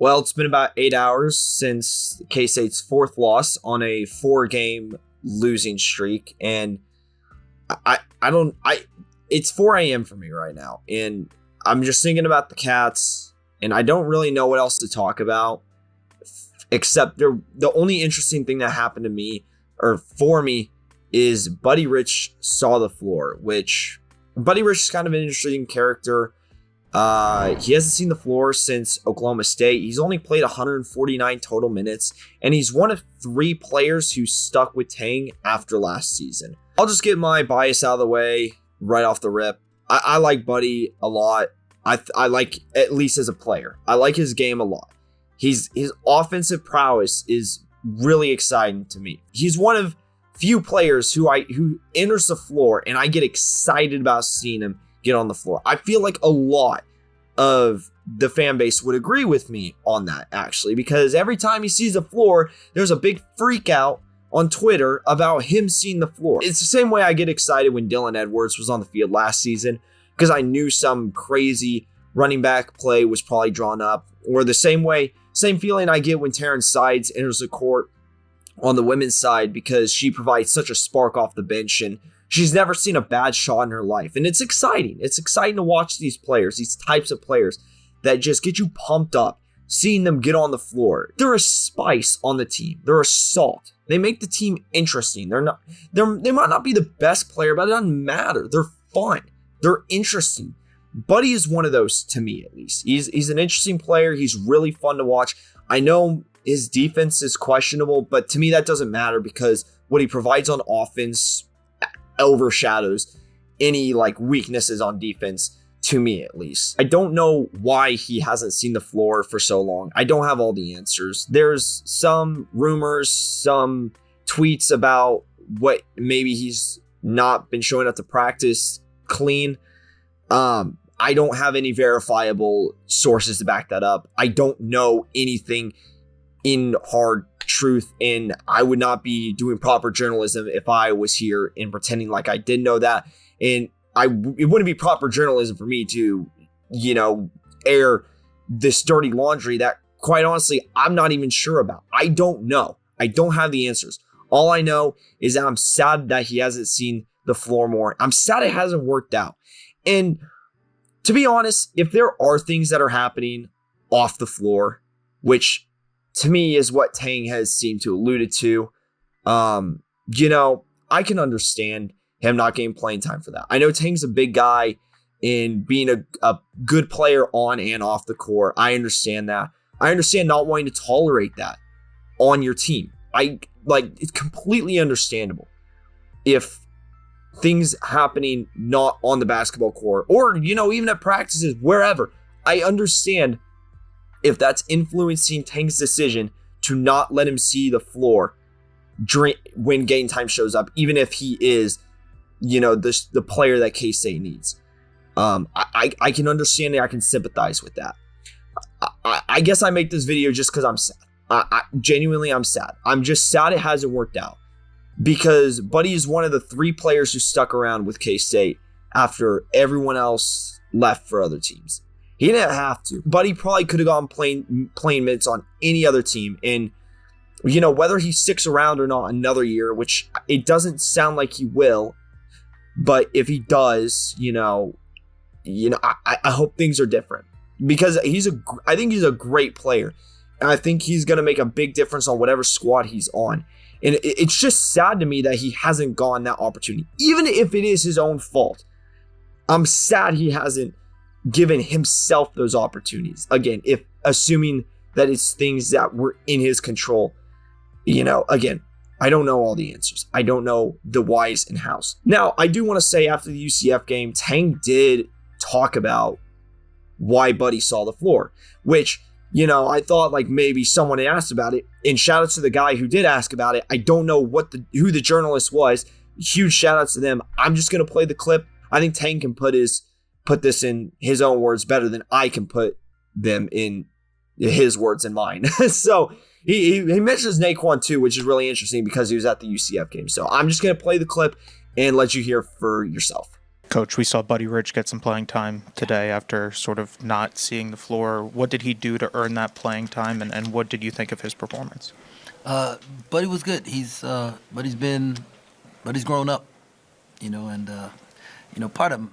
Well, it's been about 8 hours since K-State's fourth loss on a 4-game losing streak, and it's 4 a.m. for me right now, and I'm just thinking about the Cats, and I don't really know what else to talk about, except the only interesting thing that happened to me, or for me, is Buddy Rich saw the floor, which Buddy Rich is kind of an interesting character. He hasn't seen the floor since Oklahoma State. He's only played 149 total minutes, and he's one of 3 players who stuck with Tang after last season. I'll just get my bias out of the way right off the rip. I like Buddy a lot. I like, at least as a player, I like his game a lot. His offensive prowess is really exciting to me. He's one of few players who enters the floor, and I get excited about seeing him get on the floor. I feel like a lot of the fan base would agree with me on that, actually, because every time he sees the floor, there's a big freak out on Twitter about him seeing the floor. It's the same way I get excited when Dylan Edwards was on the field last season, because I knew some crazy running back play was probably drawn up, or the same feeling I get when Taryn Sides enters the court on the women's side, because she provides such a spark off the bench, and she's never seen a bad shot in her life. And it's exciting. It's exciting to watch these players, these types of players that just get you pumped up, seeing them get on the floor. They're a spice on the team. They're a salt. They make the team interesting. They might not be the best player, but it doesn't matter. They're fun. They're interesting. Buddy is one of those, to me at least. He's an interesting player. He's really fun to watch. I know his defense is questionable, but to me that doesn't matter, because what he provides on offense overshadows any weaknesses on defense, to me at least. I don't know why he hasn't seen the floor for so long. I don't have all the answers. There's some rumors, some tweets about what maybe he's not been showing up to practice clean. I don't have any verifiable sources to back that up. I don't know anything in hard truth, and I would not be doing proper journalism if I was here and pretending like I didn't know that. And it wouldn't be proper journalism for me to, air this dirty laundry that, quite honestly, I'm not even sure about. I don't know. I don't have the answers. All I know is that I'm sad that he hasn't seen the floor more. I'm sad it hasn't worked out. And to be honest, if there are things that are happening off the floor, which to me is what Tang has seemed to alluded to, I can understand him not getting playing time for that. I know Tang's a big guy in being a good player on and off the court. I understand that. I understand not wanting to tolerate that on your team. It's completely understandable if things happening not on the basketball court, or even at practices, wherever. I understand if that's influencing Tang's decision to not let him see the floor when game time shows up, even if he is the player that K-State needs. I can understand it. I can sympathize with that. I guess I make this video just because I'm sad. Genuinely, I'm sad. I'm just sad it hasn't worked out, because Buddy is one of the 3 players who stuck around with K-State after everyone else left for other teams. He didn't have to. Buddy probably could have gone playing minutes on any other team. And, whether he sticks around or not another year, which it doesn't sound like he will, but if he does, I hope things are different, because I think he's a great player. And I think he's going to make a big difference on whatever squad he's on. And it's just sad to me that he hasn't gotten that opportunity, even if it is his own fault. I'm sad he hasn't given himself those opportunities. Again, if assuming that it's things that were in his control, again, I don't know all the answers. I don't know the whys and hows. Now, I do want to say, after the UCF game, Tang did talk about why Buddy saw the floor, which, I thought maybe someone had asked about it. And shout out to the guy who did ask about it. I don't know who the journalist was. Huge shout out to them. I'm just going to play the clip. I think Tang can put this in his own words better than I can put them in his words and mine. So he mentions Naquan too, which is really interesting because he was at the UCF game. So I'm just going to play the clip and let you hear for yourself. Coach, we saw Buddy Rich get some playing time today after sort of not seeing the floor. What did he do to earn that playing time, and what did you think of his performance? Buddy was good. Buddy's grown up, and part of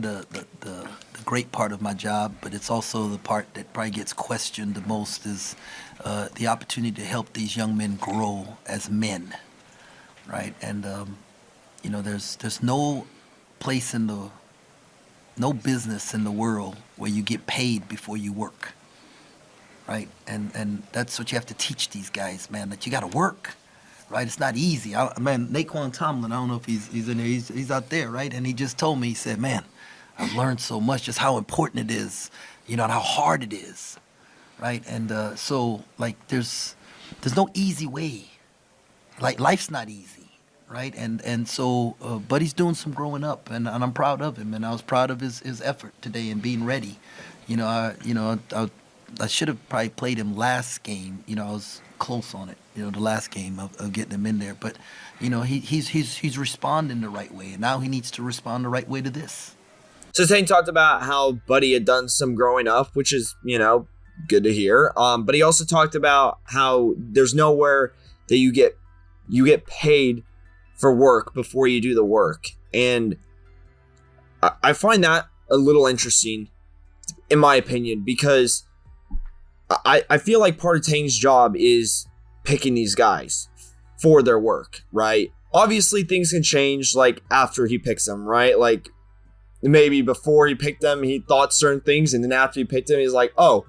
the great part of my job, but it's also the part that probably gets questioned the most is the opportunity to help these young men grow as men, right? And there's no place no business in the world where you get paid before you work, right? And that's what you have to teach these guys, man, that you got to work, right? It's not easy. Naquan Tomlin, I don't know if he's in there, he's out there, right? And he just told me, he said, man, I've learned so much, just how important it is, and how hard it is, right? And so, like, there's no easy way. Like, life's not easy. Right, and so Buddy's doing some growing up, and I'm proud of him, and I was proud of his effort today and being ready. I should have probably played him last game. I was close on it. The last game of getting him in there, but he's responding the right way, and now he needs to respond the right way to this. So Tang talked about how Buddy had done some growing up, which is good to hear. But he also talked about how there's nowhere that you get paid for work before you do the work. And I find that a little interesting, in my opinion, because I feel like part of Tang's job is picking these guys for their work, right? Obviously, things can change, like, after he picks them, right? Like, maybe before he picked them, he thought certain things, and then after he picked them, he's like, oh,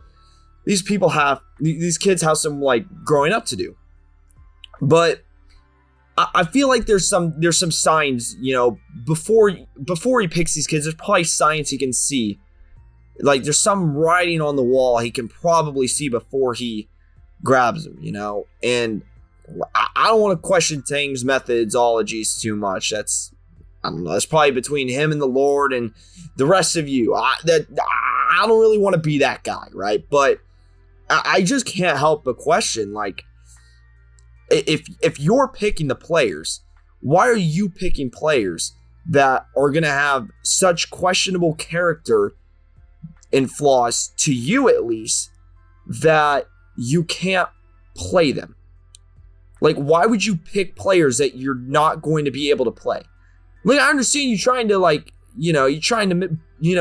these kids have some, like, growing up to do. But I feel like there's some signs, before he picks these kids, there's probably signs he can see. Like, there's some writing on the wall he can probably see before he grabs them, And I don't want to question Tang's methodologies too much. That's probably between him and the Lord and the rest of you. I don't really want to be that guy, right? But I just can't help but question, like, if you're picking the players, why are you picking players that are going to have such questionable character and flaws, to you at least, that you can't play them? Like, why would you pick players that you're not going to be able to play? Like, I understand you trying to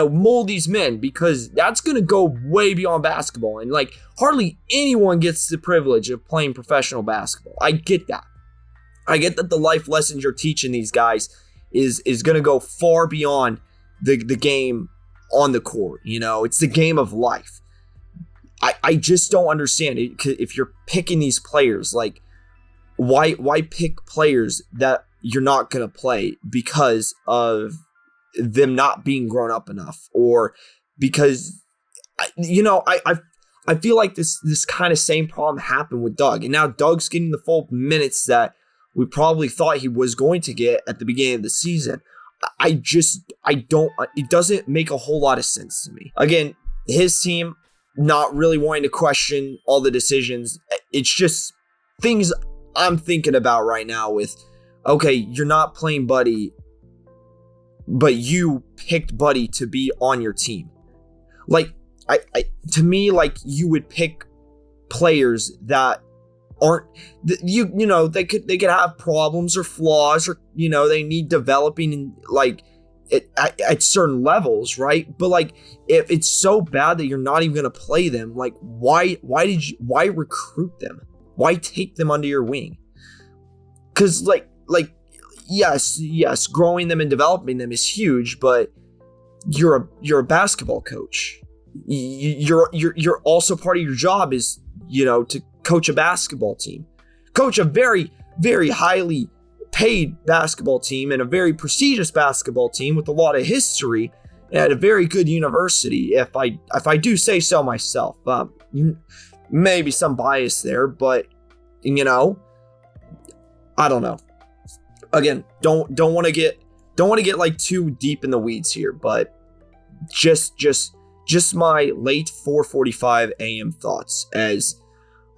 mold these men, because that's going to go way beyond basketball. And, like, hardly anyone gets the privilege of playing professional basketball. I get that. I get that the life lessons you're teaching these guys is going to go far beyond the game on the court. It's the game of life. I just don't understand it. If you're picking these players, like, why pick players that you're not going to play because of them not being grown up enough, or because I feel like this kind of same problem happened with Doug, and now Doug's getting the full minutes that we probably thought he was going to get at the beginning of the season. It doesn't make a whole lot of sense to me. Again, his team not really wanting to question all the decisions. It's just things I'm thinking about right now with, okay, you're not playing Buddy, but you picked Buddy to be on your team. Like, to me, like, you would pick players that aren't, they could have problems or flaws, or they need developing in, like, at certain levels, right? But, like, if it's so bad that you're not even gonna play them, like, why recruit them? Why take them under your wing? Because like yes, growing them and developing them is huge, but you're a basketball coach. You're also, part of your job is, to coach a basketball team, coach a very, very highly paid basketball team, and a very prestigious basketball team with a lot of history at a very good university. If I do say so myself, maybe some bias there, but I don't know. Again, don't want to get like too deep in the weeds here, but just my late 4:45 a.m. thoughts as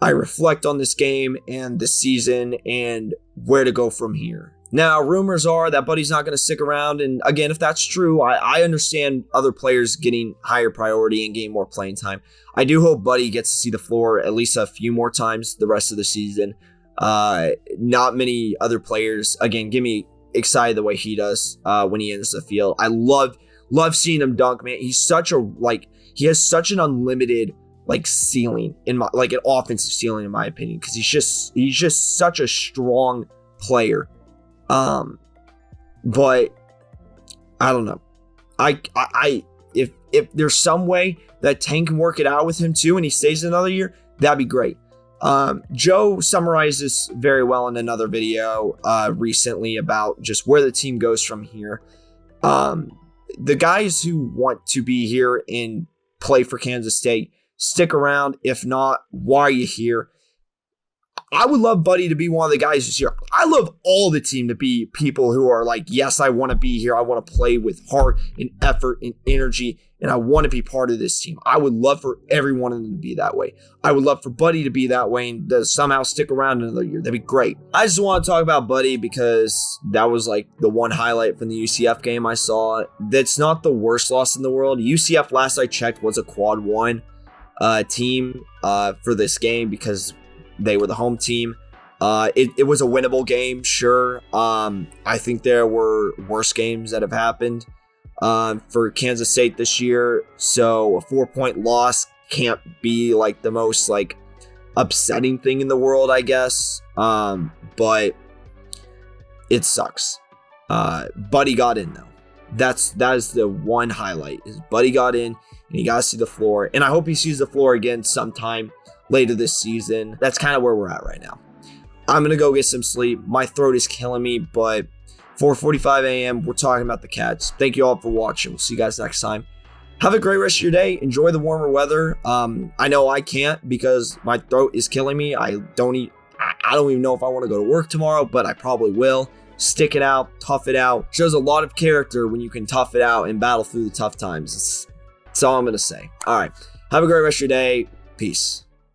I reflect on this game and the season and where to go from here. Now, rumors are that Buddy's not going to stick around. And again, if that's true, I understand other players getting higher priority and getting more playing time. I do hope Buddy gets to see the floor at least a few more times the rest of the season. Not many other players, again, get me excited the way he does when he enters the field. I love seeing him dunk, man. He's such a, he has such an unlimited ceiling in my, an offensive ceiling in my opinion, because he's just such a strong player. But I don't know. If there's some way that Tang can work it out with him too, and he stays another year, that'd be great. Joe summarized this very well in another video recently about just where the team goes from here. The guys who want to be here and play for Kansas State, stick around. If not, why are you here? I would love Buddy to be one of the guys who's here. I love all the team to be people who are like, yes, I want to be here. I want to play with heart and effort and energy, and I want to be part of this team. I would love for every one of them to be that way. I would love for Buddy to be that way and to somehow stick around another year. That'd be great. I just want to talk about Buddy because that was the one highlight from the UCF game I saw. That's not the worst loss in the world. UCF, last I checked, was a quad one team for this game because they were the home team. It was a winnable game, sure. I think there were worse games that have happened for Kansas State this year. So a 4-point loss can't be the most upsetting thing in the world, I guess. But it sucks. Buddy got in though. That is the one highlight, is Buddy got in and he got to see the floor. And I hope he sees the floor again sometime later this season. That's kind of where we're at right now. I'm going to go get some sleep. My throat is killing me, but 4:45 a.m., we're talking about the Cats. Thank you all for watching. We'll see you guys next time. Have a great rest of your day. Enjoy the warmer weather. I know I can't because my throat is killing me. I don't even know if I want to go to work tomorrow, but I probably will. Stick it out, tough it out. Shows a lot of character when you can tough it out and battle through the tough times. That's all I'm going to say. All right. Have a great rest of your day. Peace.